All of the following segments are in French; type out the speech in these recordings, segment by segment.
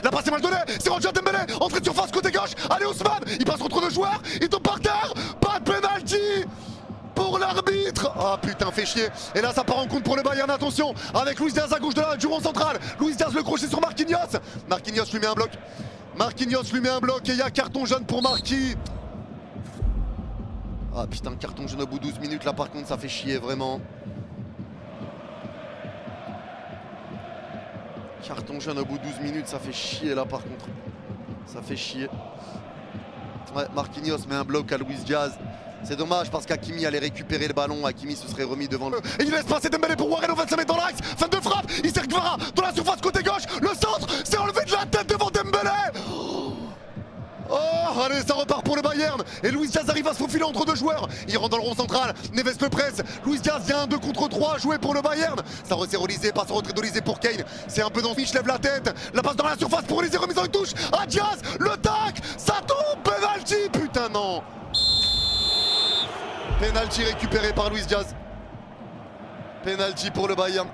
La passe est mal donnée, c'est Roger Dembélé, entrée de surface côté gauche. Allez Ousmane, il passe entre deux joueurs, il tombe par terre. Pas de penalty pour l'arbitre. Ah putain, fait chier. Et là ça part en compte pour le Bayern, attention. Avec Luis Diaz à gauche de la du rond central. Luis Diaz le crochet sur Marquinhos. Marquinhos lui met un bloc. Marquinhos lui met un bloc et il y a carton jaune pour Marquis. Ah putain, carton jaune au bout de 12 minutes là par contre ça fait chier vraiment. Carton jaune au bout de 12 minutes, ça fait chier là par contre. Ça fait chier. Ouais, Marquinhos met un bloc à Luis Diaz. C'est dommage parce qu'Hakimi allait récupérer le ballon. Hakimi se serait remis devant le... Et il laisse passer Dembélé pour Warren au 25 mètres dans l'axe. Fin de frappe, il sert Guevara dans la surface côté gauche. Le centre, c'est enlevé de la tête devant Dembélé. Oh, allez, ça repart pour le Bayern. Et Luis Diaz arrive à se faufiler entre deux joueurs. Il rentre dans le rond central. Neves le presse. Luis Diaz, il y a un 2 contre 3 à jouer pour le Bayern. Ça resserre Olysée, passe en retrait d'Olysée pour Kane. C'est un peu dans le fiche, lève la tête. La passe dans la surface pour Olysée, remise en une touche. À Diaz, le tac. Ça tombe, penalty. Putain, non. Penalty récupéré par Luis Diaz. Penalty pour le Bayern.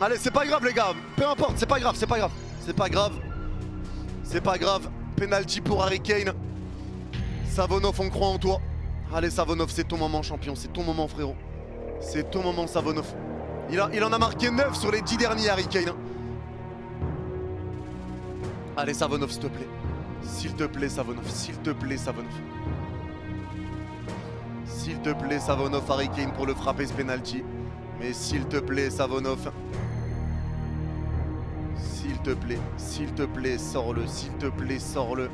Allez, c'est pas grave les gars, peu importe, c'est pas grave, c'est pas grave, c'est pas grave, c'est pas grave. Penalty pour Harry Kane. Savonov, on croit en toi. Allez Savonov, c'est ton moment champion, c'est ton moment frérot. C'est ton moment Savonov. Il en a marqué 9 sur les 10 derniers Harry Kane. Allez Savonov, s'il te plaît. S'il te plaît Savonov, s'il te plaît Savonov. S'il te plaît Savonov, Harry Kane pour le frapper ce penalty. Mais s'il te plaît, Savonov. S'il te plaît, sors-le. S'il te plaît, sors-le.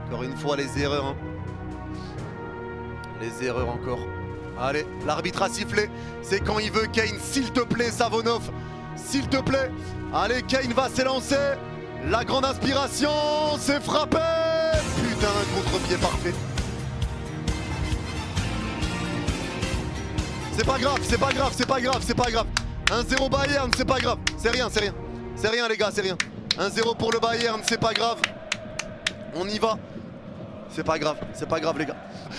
Encore une fois, les erreurs. Hein. Les erreurs encore. Allez, l'arbitre a sifflé. C'est quand il veut, Kane. S'il te plaît, Savonov. S'il te plaît. Allez, Kane va s'élancer. La grande inspiration. C'est frappé. Putain, un contre-pied parfait. C'est pas grave, c'est pas grave, c'est pas grave, c'est pas grave. 1-0 Bayern, c'est pas grave. C'est rien, c'est rien. C'est rien les gars, c'est rien. 1-0 pour le Bayern, c'est pas grave. On y va. C'est pas grave les gars.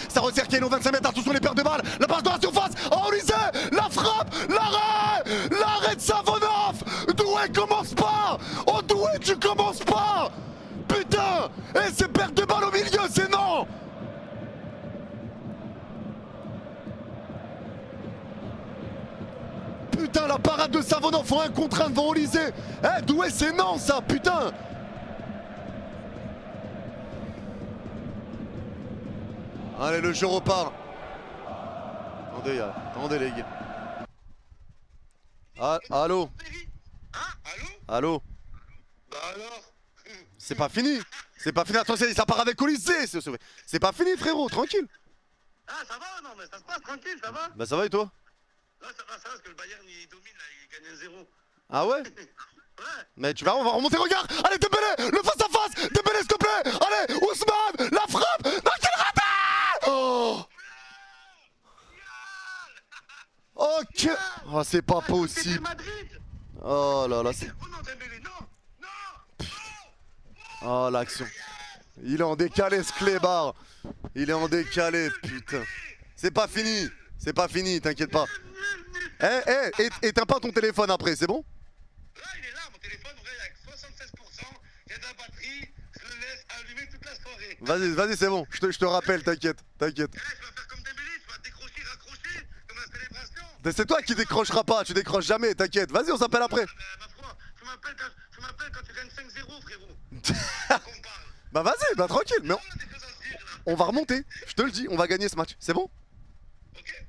Ça resserre Kane au 25 mètres, attention les pertes de balles. La passe dans la surface, oh Olysée, la frappe, l'arrêt de Savonov. Doué commence pas. Oh Doué, tu commences pas. Putain. Et ces pertes de balles au milieu, c'est non. Putain, la parade de Savonov en 1 contre 1 devant Olysée. Eh, Doué, c'est non ça, putain. Allez, le jeu repart. Attendez les gars. Ah, allô. Hein? Allô. Bah alors. C'est pas fini. C'est pas fini, attention, ça part avec Olysée. C'est pas fini frérot, tranquille. Ah, ça va, non, mais ça se passe tranquille, ça va? Bah ça va et toi? Là, ça va, parce que le Bayern, il domine, là, il gagne 1-0. Ah ouais? Ouais. Mais tu vas, on va remonter, regarde. Allez, Dembélé, le face à face. Dembélé, s'il te plaît. Allez, Ousmane, la frappe. Non, quel raté. Oh. Ok. Oh, c'est pas possible. Oh là là, c'est... Oh non, Dembélé, non. Non. Oh, l'action. Il est en décalé, ce clébard. Il est en décalé, putain. C'est pas fini, t'inquiète pas. Éteins pas ton téléphone après, c'est bon? Là, il est là, mon téléphone, avec 76%, il y a de la batterie, je le laisse allumer toute la soirée. Vas-y, c'est bon, je te rappelle, t'inquiète. Eh, tu vas faire comme Dembélé, tu vas décrocher, raccrocher, comme la célébration. C'est toi qui décrocheras pas, tu décroches jamais, t'inquiète. Vas-y, on s'appelle après. Ma foi, tu m'appelles quand tu gagnes 5-0, frérot. Bah vas-y, bah tranquille, mais on va remonter, je te le dis, on va gagner ce match, c'est bon? Ok,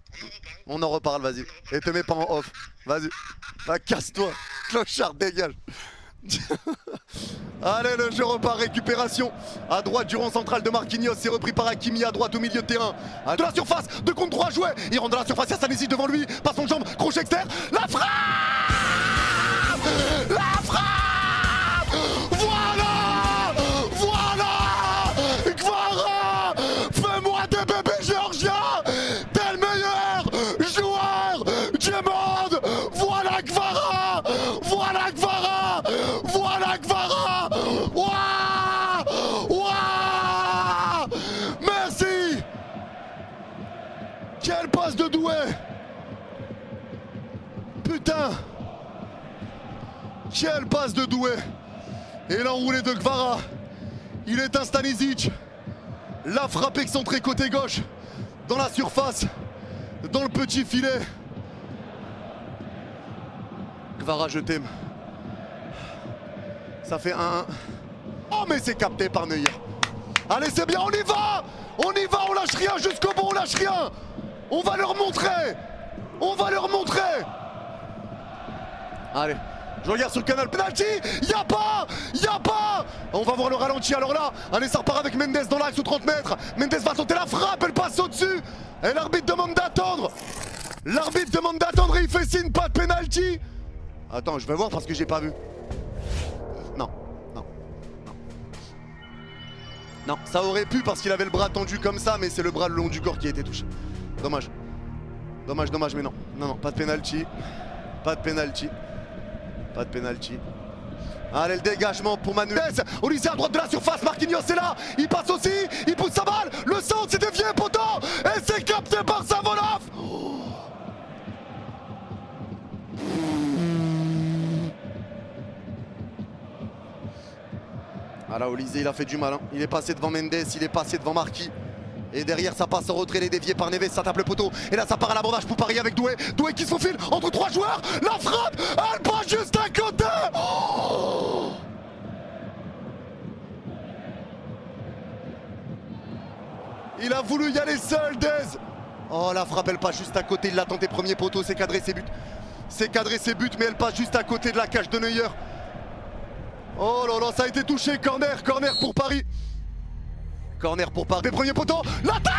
on en reparle, vas-y. Et te mets pas en off, vas-y. Va, casse-toi, clochard, dégage. Allez, le jeu repart, récupération. À droite du rond central de Marquinhos, c'est repris par Hakimi à droite au milieu de terrain. De la surface, 2 contre 3 joués. Il rentre dans la surface, il y a Sanesi devant lui. Passe son jambe, crochet externe. La frappe. La frappe. Guevara, fais-moi des bébés géorgiens. T'es le meilleur joueur du monde. Voilà Guevara. Ouah. Merci. Quelle passe de Doué! Putain! Quelle passe de Doué! Et l'enroulé de Kvara. Il éteint Stanisic. La frappe excentrée côté gauche. Dans la surface. Dans le petit filet. Kvara, je t'aime. Ça fait 1-1. Oh mais c'est capté par Neuer. Allez c'est bien, on y va! On y va, on lâche rien jusqu'au bout, on lâche rien! On va leur montrer! On va leur montrer! Allez, je regarde sur le canal, penalty! Y'a pas! On va voir le ralenti, alors là, allez ça repart avec Mendes dans l'axe aux 30 mètres. Mendes va tenter la frappe, elle passe au-dessus! Et l'arbitre demande d'attendre! L'arbitre demande d'attendre et il fait signe, pas de penalty! Attends, je vais voir parce que j'ai pas vu. Non, ça aurait pu parce qu'il avait le bras tendu comme ça, mais c'est le bras le long du corps qui a été touché. Dommage, mais non. Non, pas de penalty. Pas de penalty. Allez, le dégagement pour Manuel. Olysée à droite de la surface, Marquinhos est là. Il passe aussi, il pousse sa balle. Le centre, c'est dévié, poteau. Et c'est capté par Savolov. Ah là, Olysée, il a fait du mal. Hein. Il est passé devant Mendes, il est passé devant Marquis. Et derrière, ça passe en retrait, il est dévié par Neves, ça tape le poteau. Et là, ça part à l'abordage pour parier avec Doué. Doué qui se faufile entre 3 joueurs. La frappe, elle passe juste à côté. Oh, il a voulu y aller seul, Dez. Oh, la frappe, elle passe juste à côté. Il l'a tenté premier poteau, c'est cadré ses buts. Mais elle passe juste à côté de la cage de Neuer. Oh là là, ça a été touché, corner pour Paris. Le premier poteau, l'attaque!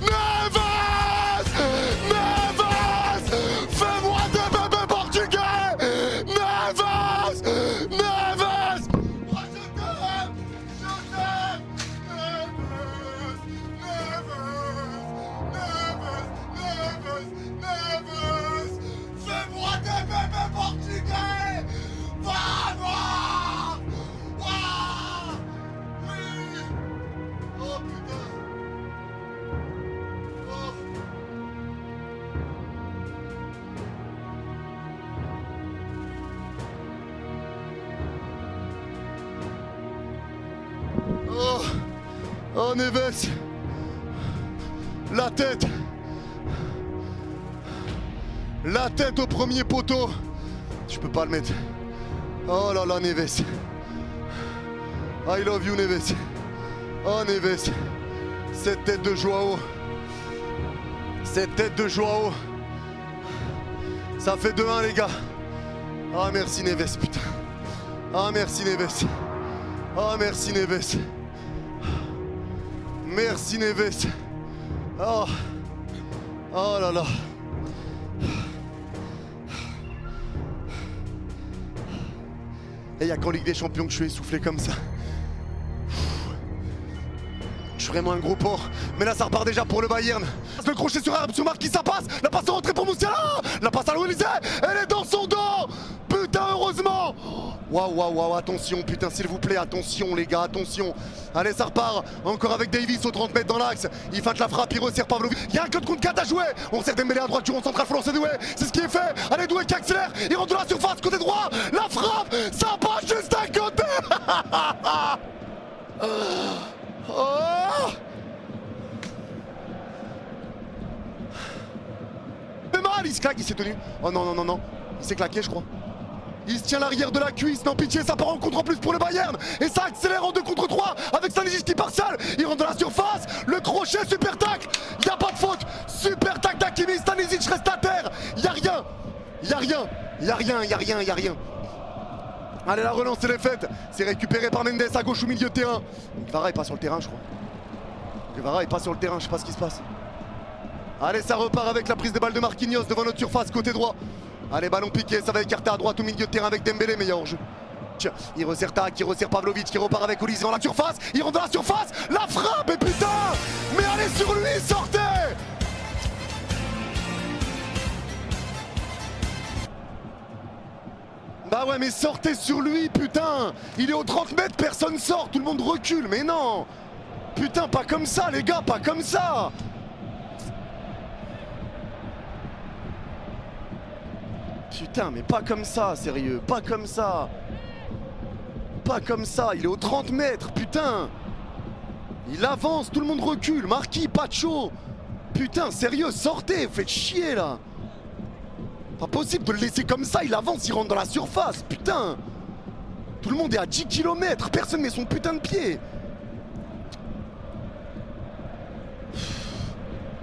Neves! Fais-moi des bébés portugais! Neves! Oh, je t'aime! Neves! Fais-moi des bébés portugais! Vamos! Oui! Oh putain! Oh Neves! La tête au premier poteau! Je peux pas le mettre. Oh là là, Neves. I love you, Neves. Oh, Neves. Cette tête de Joao. Ça fait 2-1, les gars. Ah, merci, Neves, putain. Ah, merci, Neves. Merci, Neves. Oh. Oh là là. Et il n'y a qu'en Ligue des Champions que je suis essoufflé comme ça. Je suis vraiment un gros porc. Mais là, ça repart déjà pour le Bayern. Le crochet sur Marquis, ça passe. La passe en retrait pour Moussiala. La passe à Olysée. Elle est dans son dos. Putain, heureusement. Waouh, attention, putain, s'il vous plaît, attention, les gars, attention. Allez, ça repart. Encore avec Davis aux 30 mètres dans l'axe. Il fête la frappe, il resserre Pavlovic. Il y a un code contre 4 à jouer. On sert Dembélé à droite, du rond central, faut lancer Doué. C'est ce qui est fait. Allez, Doué qui accélère. Il rentre dans la surface, côté droit. La frappe, ça passe juste à côté. Oh, mais mal, il se claque, il s'est tenu. Oh non. Il s'est claqué, je crois. Il se tient l'arrière de la cuisse, non pitié, ça part en contre en plus pour le Bayern. Et ça accélère en 2 contre 3 avec Stanisic qui part seul. Il rentre dans la surface, le crochet, super tacle. Il n'y a pas de faute, super tacle d'Hakimi, Stanisic reste à terre. Il n'y a rien. Allez, la relance, elle est faite. C'est récupéré par Mendes à gauche au milieu de terrain. Kvara est pas sur le terrain, je crois. Je sais pas ce qui se passe. Allez, ça repart avec la prise de balle de Marquinhos devant notre surface, côté droit. Allez, ballon piqué, ça va écarter à droite au milieu de terrain avec Dembélé, mais il y a hors-jeu. Tiens, il resserre Tac, il resserre Pavlovic, qui repart avec Olysée dans la surface. Il rentre dans la surface, la frappe, et putain! Mais allez sur lui, sortez! Bah ouais, mais sortez sur lui, putain! Il est aux 30 mètres, personne sort, tout le monde recule, mais non! Putain, pas comme ça, les gars, pas comme ça. Putain, mais pas comme ça, sérieux, pas comme ça. Pas comme ça, il est aux 30 mètres, putain. Il avance, tout le monde recule, Marquis, Pacho. Putain, sérieux, sortez, faites chier là. Pas possible de le laisser comme ça, il avance, il rentre dans la surface, putain. Tout le monde est à 10 km, personne met son putain de pied.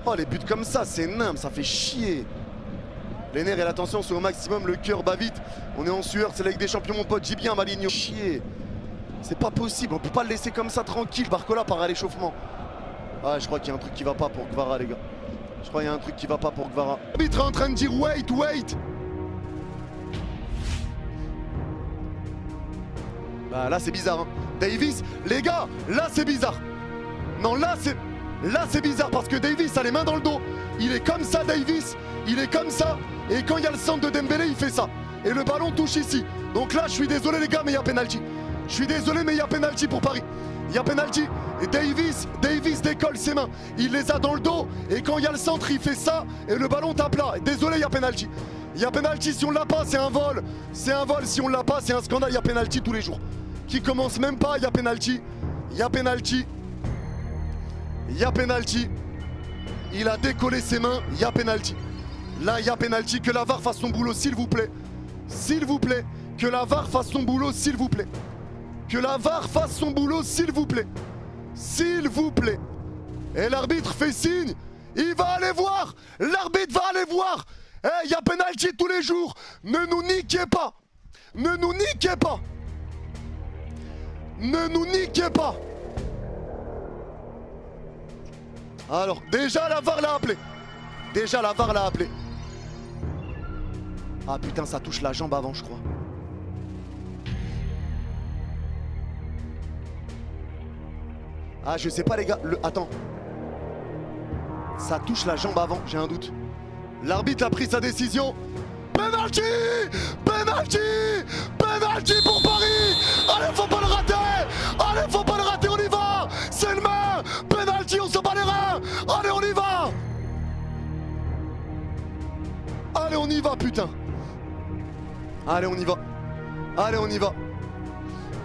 Oh, les buts comme ça, c'est nimble, ça fait chier. Les nerfs et la tension sont au maximum, le cœur bat vite. On est en sueur, c'est la Ligue des Champions, mon pote, dis bien Maligno. Chier. C'est pas possible, on peut pas le laisser comme ça tranquille. Barcola part à l'échauffement. Ah, je crois qu'il y a un truc qui va pas pour Gvara, les gars. Je crois qu'il y a un truc qui va pas pour Gvara. L'arbitre est en train de dire wait, wait. Bah là c'est bizarre, hein. Davis, les gars, là c'est bizarre. Non, là c'est bizarre parce que Davis a les mains dans le dos. Il est comme ça, Davis. Il est comme ça. Et quand il y a le centre de Dembélé, il fait ça. Et le ballon touche ici. Donc là, je suis désolé les gars, mais il y a penalty. Je suis désolé, mais il y a penalty pour Paris. Il y a penalty. Et Davis décolle ses mains. Il les a dans le dos. Et quand il y a le centre, il fait ça. Et le ballon tape là. Désolé, il y a penalty. Il y a penalty. Si on l'a pas, c'est un vol. C'est un vol. Si on l'a pas, c'est un scandale. Il y a penalty tous les jours. Qui commence même pas, il y a penalty. Il y a penalty. Il y a penalty. Il a décollé ses mains. Il y a penalty. Là, il y a penalty. Que la VAR fasse son boulot, s'il vous plaît. S'il vous plaît. Que la VAR fasse son boulot, s'il vous plaît. Que la VAR fasse son boulot, s'il vous plaît. S'il vous plaît. Et l'arbitre fait signe. Il va aller voir. L'arbitre va aller voir. Eh, il y a penalty tous les jours. Ne nous niquez pas. Ne nous niquez pas. Ne nous niquez pas. Alors, déjà la VAR l'a appelé. Déjà la VAR l'a appelé. Ah putain, ça touche la jambe avant, je crois. Ah, je sais pas les gars. Attends. Ça touche la jambe avant, j'ai un doute. L'arbitre a pris sa décision. Penalty! Penalty! Penalty pour Paris! Allez, faut pas le rater! Allez, faut pas le rater, on y va! C'est le main! Penalty, on se bat les reins! Allez, on y va! Allez, on y va, putain! Allez, on y va! Allez, on y va!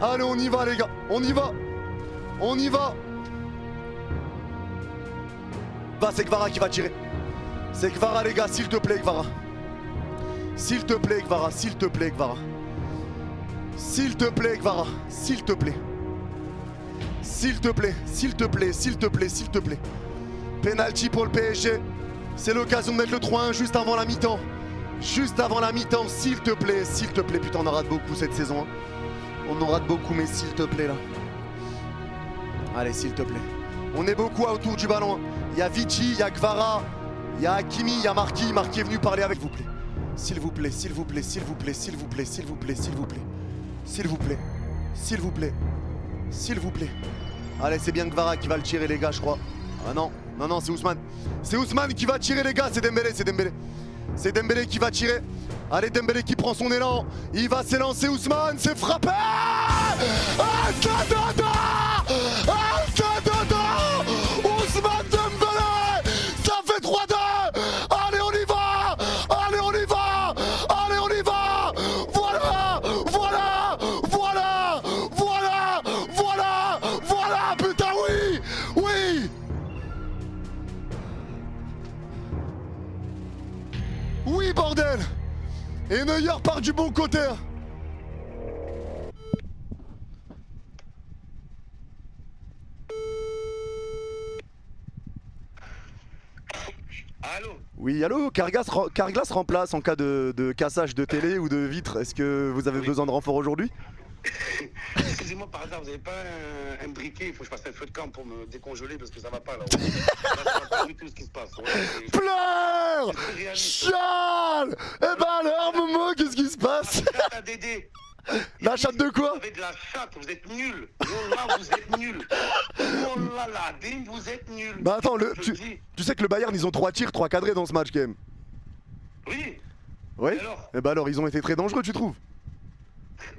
Allez, on y va, les gars! On y va! On y va! Bah, c'est Gvara qui va tirer. C'est Gvara, les gars, s'il te plaît, Gvara. S'il te plaît, Gvara, s'il te plaît, Gvara. S'il te plaît, Gvara, s'il te plaît. S'il te plaît, s'il te plaît, s'il te plaît, s'il te plaît. Penalty pour le PSG. C'est l'occasion de mettre le 3-1 juste avant la mi-temps. Juste avant la mi-temps, s'il te plaît, s'il te plaît. Putain, on en rate beaucoup cette saison. Hein. On en rate beaucoup, mais s'il te plaît, là. Allez, s'il te plaît. On est beaucoup autour du ballon. Il y a Vici, il y a Gvara, il y a Hakimi, il y a Marquis. Marquis est venu parler avec vous. S'il vous plaît, s'il vous plaît, s'il vous plaît, s'il vous plaît, s'il vous plaît, s'il vous plaît. S'il vous plaît, s'il vous plaît, s'il vous plaît. Allez, c'est bien Gvara qui va le tirer, les gars, je crois. Ah non, non, non, c'est Ousmane. C'est Ousmane qui va tirer, les gars, c'est Dembélé, c'est Dembélé. C'est Dembélé qui va tirer. Allez, Dembélé qui prend son élan. Il va s'élancer, Ousmane, c'est frappé. Ousmane Dembélé, ça fait 3-2. Allez, on y va. Allez, on y va. Allez, on y va. Voilà, voilà, voilà, voilà, voilà, voilà. Putain, oui, oui. Oui, bordel. Et Neuer part du bon côté. Allô? Oui, allô, Carglass remplace en cas de cassage de télé ou de vitre. Est-ce que vous avez besoin de renfort aujourd'hui? Excusez-moi, par hasard, vous avez pas un briquet? Il faut que je fasse un feu de camp pour me décongeler parce que ça va pas là. Ça va pas du tout ce qui se passe. Pleure! Chiale! Eh ben alors, Momo, qu'est-ce qui se passe? La Dédé. La chatte de quoi? Vous avez de la chatte, vous êtes nuls. Oh là, vous êtes nuls. Oh là là, Dim, vous êtes nuls. Bah attends, tu sais que le Bayern, ils ont 3 tirs, 3 cadrés dans ce match quand même. Oui. Oui. Et alors? Eh ben alors, ils ont été très dangereux, tu trouves?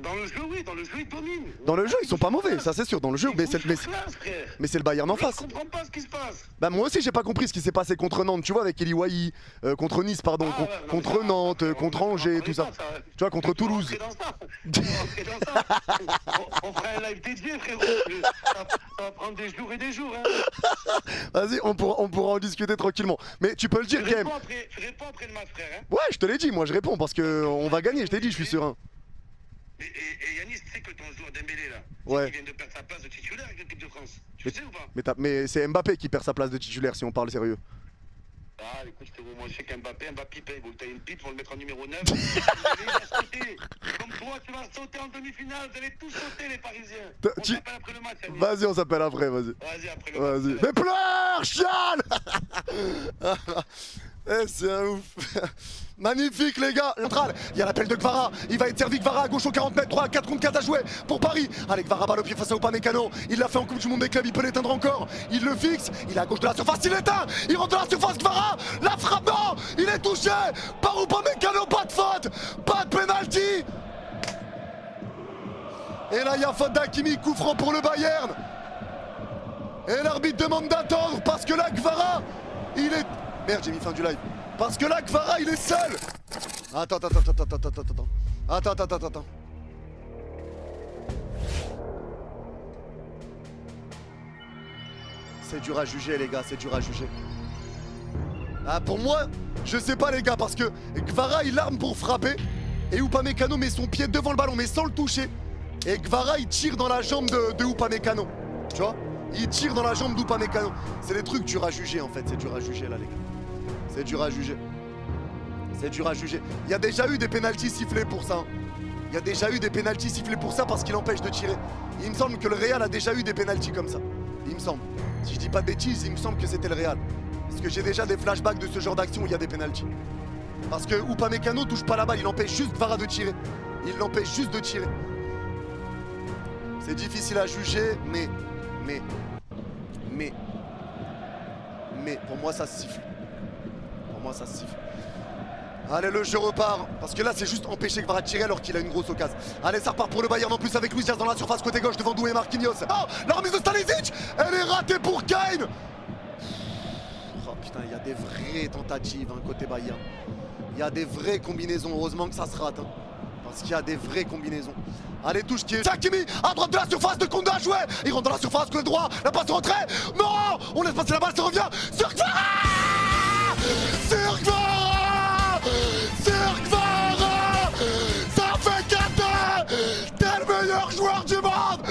Dans le jeu, oui, dans le jeu, ils dominent. Dans le jeu, ils sont pas mauvais, ça c'est sûr. Dans le jeu, mais c'est le Bayern en face. Je comprends pas ce qui se passe. Bah moi aussi j'ai pas compris ce qui s'est passé contre Nantes, tu vois, avec Eli Wahi, contre Nice, pardon, contre Nantes, contre Angers, tout ça. Tu vois, contre Toulouse. On fera un live dédié, frérot. Ça va prendre des jours et des jours. Hein. Vas-y, on pourra en discuter tranquillement. Mais tu peux le dire, Je Game. réponds après le match, frère. Hein. Ouais, je te l'ai dit, moi je réponds parce que on va gagner, je t'ai dit, je suis serein. Et Yanis, tu sais que ton joueur Dembélé là, ouais. Il vient de perdre sa place de titulaire avec l'équipe de France. Tu sais ou pas? Mais c'est Mbappé qui perd sa place de titulaire si on parle sérieux. Ah, écoute, moi je sais qu'Mbappé paye. Bon, t'as une pipe, on le mettre en numéro 9. Il va sauter. Comme toi, tu vas sauter en demi-finale. Vous allez tous sauter, les Parisiens. On s'appelle après le match, Yanis. Vas-y, on s'appelle après, vas-y. Vas-y, après le match. Mais pleure, chiale. Eh, c'est un ouf. Magnifique les gars. Il y a l'appel de Kvara. Il va être servi Kvara à gauche au 40 mètres. 3 4 contre 4 à jouer pour Paris. Allez, Kvara balle au pied face à Upamecano. Il l'a fait en Coupe du Monde des clubs. Il peut l'éteindre encore. Il le fixe. Il est à gauche de la surface. Il l'éteint. Il rentre dans la surface. Kvara. La frappe. Non. Il est touché par Upamecano. Pas de faute. Pas de penalty. Et là, il y a faute d'Hakimi. Coup franc pour le Bayern. Et l'arbitre demande d'attendre parce que là, Kvara, il est... Merde, j'ai mis fin du live. Parce que là, Kvara, il est seul. Attends. C'est dur à juger, les gars, c'est dur à juger. Ah, pour moi, je sais pas, les gars, parce que Kvara, il arme pour frapper. Et Upamecano met son pied devant le ballon, mais sans le toucher. Et Kvara, il tire dans la jambe de Upamecano. Tu vois? Il tire dans la jambe d'Upamecano. C'est des trucs durs à juger, en fait. C'est dur à juger, là, les gars. C'est dur à juger. C'est dur à juger. Il y a déjà eu des pénaltys sifflés pour ça. Il y a déjà eu des pénaltys sifflés pour ça parce qu'il empêche de tirer. Il me semble que le Real a déjà eu des pénaltys comme ça. Il me semble. Si je dis pas de bêtises, il me semble que c'était le Real. Parce que j'ai déjà des flashbacks de ce genre d'action où il y a des pénaltys. Parce que Upamecano touche pas la balle, il empêche juste Kvara de tirer. Il l'empêche juste de tirer. C'est difficile à juger, mais pour moi ça se siffle. Pour moi ça se siffle. Allez, le jeu repart. Parce que là c'est juste empêcher Kvara de tirer alors qu'il a une grosse occasion. Allez, ça repart pour le Bayern en plus avec Luis Diaz dans la surface côté gauche devant Doué et Marquinhos. Oh, la remise de Stanisic. Elle est ratée pour Kane. Oh putain, il y a des vraies tentatives côté Bayern. Il y a des vraies combinaisons. Heureusement que ça se rate. Parce qu'il y a des vraies combinaisons. Allez, touche qui est Hakimi à droite de la surface de Koundé à jouer. Il rentre dans la surface, côté droit. La passe de retrait. Non, on laisse passer la balle, ça revient sur Kvara. Sur Kvara. Sur Kvara. Ça fait 4-2. T'es le meilleur joueur du monde.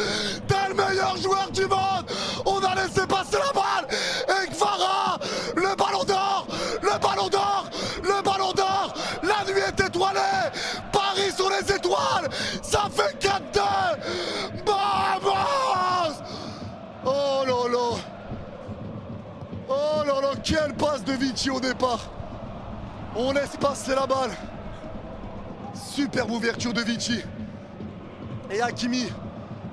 T'es le meilleur joueur du monde. On a laissé passer la balle. Et Kvara, le ballon d'or. Le ballon d'or. Le ballon d'or. La nuit est étoilée. Paris sur les étoiles. Ça fait 4-2. Vamos. Oh là là. Oh là là, quelle passe de Vici au départ. On laisse passer la balle. Superbe ouverture de Vici. Et Hakimi,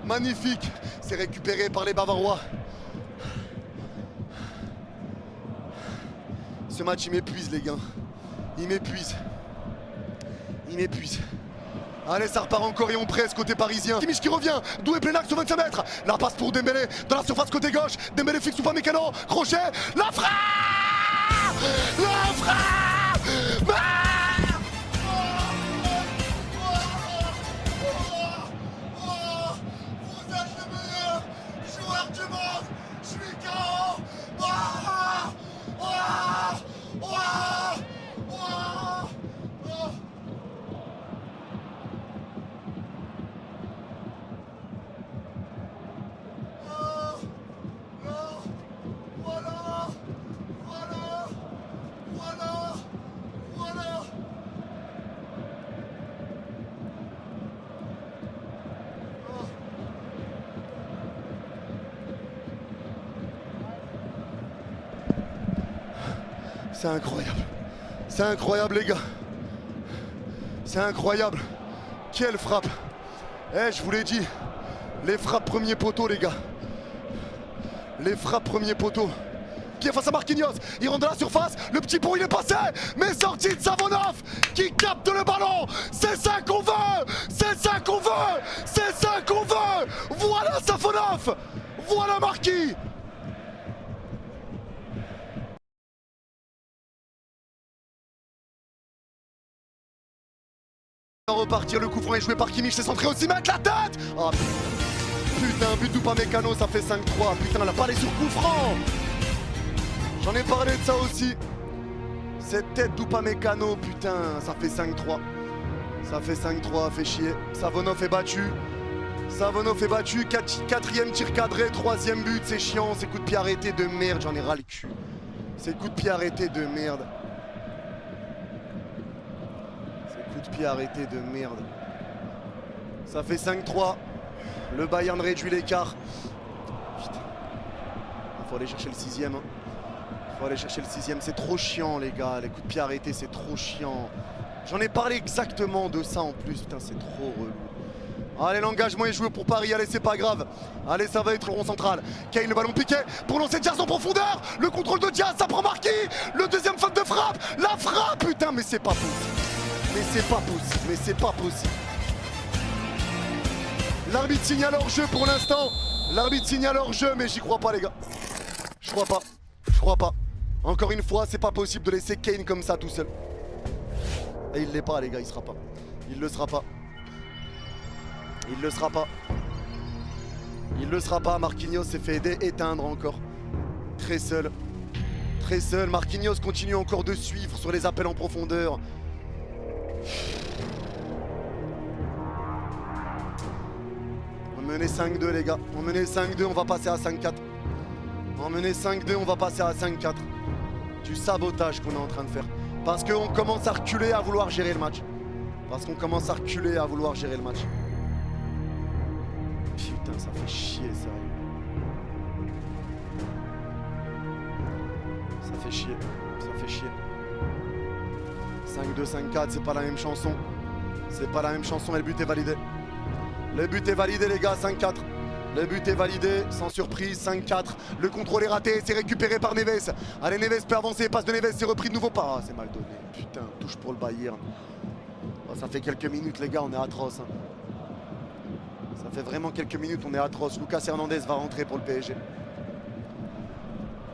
magnifique. C'est récupéré par les Bavarois. Ce match, il m'épuise, les gars. Il m'épuise. Il m'épuise. Allez, ça repart encore et on presse côté parisien. Kimmich qui revient, Doué plein axe sur 25 mètres. La passe pour Dembélé dans la surface côté gauche. Dembélé fixe Upamecano, crochet, la frappe. La frappe. Vous êtes le meilleur joueur du monde. Je suis KO. C'est incroyable. C'est incroyable, les gars. C'est incroyable. Quelle frappe. Eh, je vous l'ai dit. Les frappes premier poteau, les gars. Les frappes premier poteau. pied face à Marquinhos. Il rentre dans la surface, le petit pont il est passé, mais sorti de Savonov qui capte le ballon. C'est ça qu'on veut, c'est ça qu'on veut, c'est ça qu'on veut. Voilà Savonov, voilà Marquis. Repartir, le coup franc est joué par Kimmich, c'est centré aussi, mettre la tête. Oh, putain, but d'Upamecano, ça fait 5-3. Putain, elle a pas les sur coup franc. J'en ai parlé de ça aussi. Cette tête d'Upamecano, putain, ça fait 5-3. Ça fait 5-3, fait chier. Savonov est battu. Savonov est battu, quatrième tir cadré, troisième but, c'est chiant, ces coups de pied arrêtés de merde, j'en ai ras le cul. Ces coups de pied arrêtés de merde. Coup de pied arrêté de merde. Ça fait 5-3. Le Bayern réduit l'écart. Putain. Il faut aller chercher le 6ème. Il faut aller chercher le 6ème. C'est trop chiant les gars. Les coups de pied arrêtés c'est trop chiant. J'en ai parlé exactement de ça en plus. Putain c'est trop relou. Allez l'engagement est joué pour Paris. Allez c'est pas grave. Allez ça va être le rond central. Kane le ballon piqué pour lancer Diaz en profondeur. Le contrôle de Diaz ça prend Marquis. Le deuxième faute de frappe. La frappe putain mais c'est pas possible. Mais c'est pas possible, mais c'est pas possible. L'arbitre signale hors jeu pour l'instant. L'arbitre signale hors jeu, mais j'y crois pas les gars. Je crois pas, je crois pas. Encore une fois, c'est pas possible de laisser Kane comme ça tout seul. Et il l'est pas les gars, il sera pas. Il le sera pas. Il le sera pas. Il le sera pas, Marquinhos s'est fait aider, éteindre encore. Très seul. Très seul, Marquinhos continue encore de suivre sur les appels en profondeur. On menait 5-2 les gars, on menait 5-2, on va passer à 5-4. On menait 5-2, on va passer à 5-4. Du sabotage qu'on est en train de faire. Parce qu'on commence à reculer, à vouloir gérer le match. Parce qu'on commence à reculer, à vouloir gérer le match. Putain, ça fait chier, sérieux. Ça fait chier, ça fait chier. 5-2, 5-4, c'est pas la même chanson. C'est pas la même chanson et le but est validé. Le but est validé les gars, 5-4. Le but est validé, sans surprise, 5-4. Le contrôle est raté, c'est récupéré par Neves. Allez, Neves peut avancer, passe de Neves, c'est repris de nouveau pas. Ah, c'est mal donné. Putain, touche pour le Bayern. Oh, ça fait quelques minutes les gars, on est atroce. Hein. Ça fait vraiment quelques minutes, on est atroce. Lucas Hernandez va rentrer pour le PSG.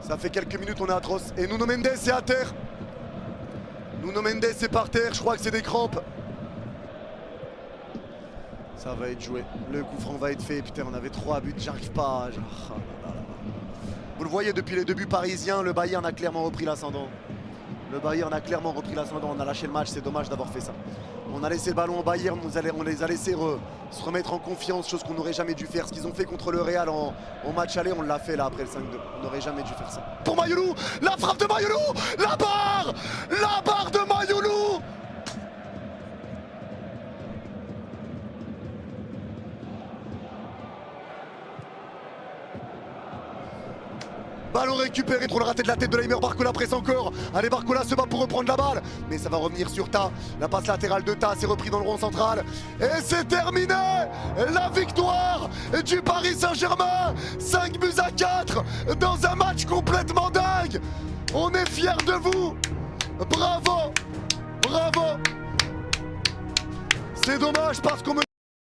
Ça fait quelques minutes, on est atroce. Et Nuno Mendes est à terre. Nuno Mendes est par terre, je crois que c'est des crampes. Ça va être joué. Le coup franc va être fait. Putain, on avait 3 buts, j'arrive pas. Vous le voyez depuis les débuts parisiens, le Bayern a clairement repris l'ascendant. Le Bayern a clairement repris l'ascendant. On a lâché le match, c'est dommage d'avoir fait ça. On a laissé le ballon au Bayern, on les a laissés se remettre en confiance, chose qu'on n'aurait jamais dû faire. Ce qu'ils ont fait contre le Real au match aller, on l'a fait là après le 5-2. On n'aurait jamais dû faire ça. Pour Mayoulou, la frappe de Mayoulou, la barre de Mayoulou. Ballon récupéré, trop le raté de la tête de Leimer, Barcola presse encore. Allez, Barcola se bat pour reprendre la balle. Mais ça va revenir sur Ta. La passe latérale de Ta, c'est repris dans le rond central. Et c'est terminé. La victoire du Paris Saint-Germain. 5 buts à 4 dans un match complètement dingue. On est fiers de vous. Bravo. Bravo. C'est dommage parce qu'on me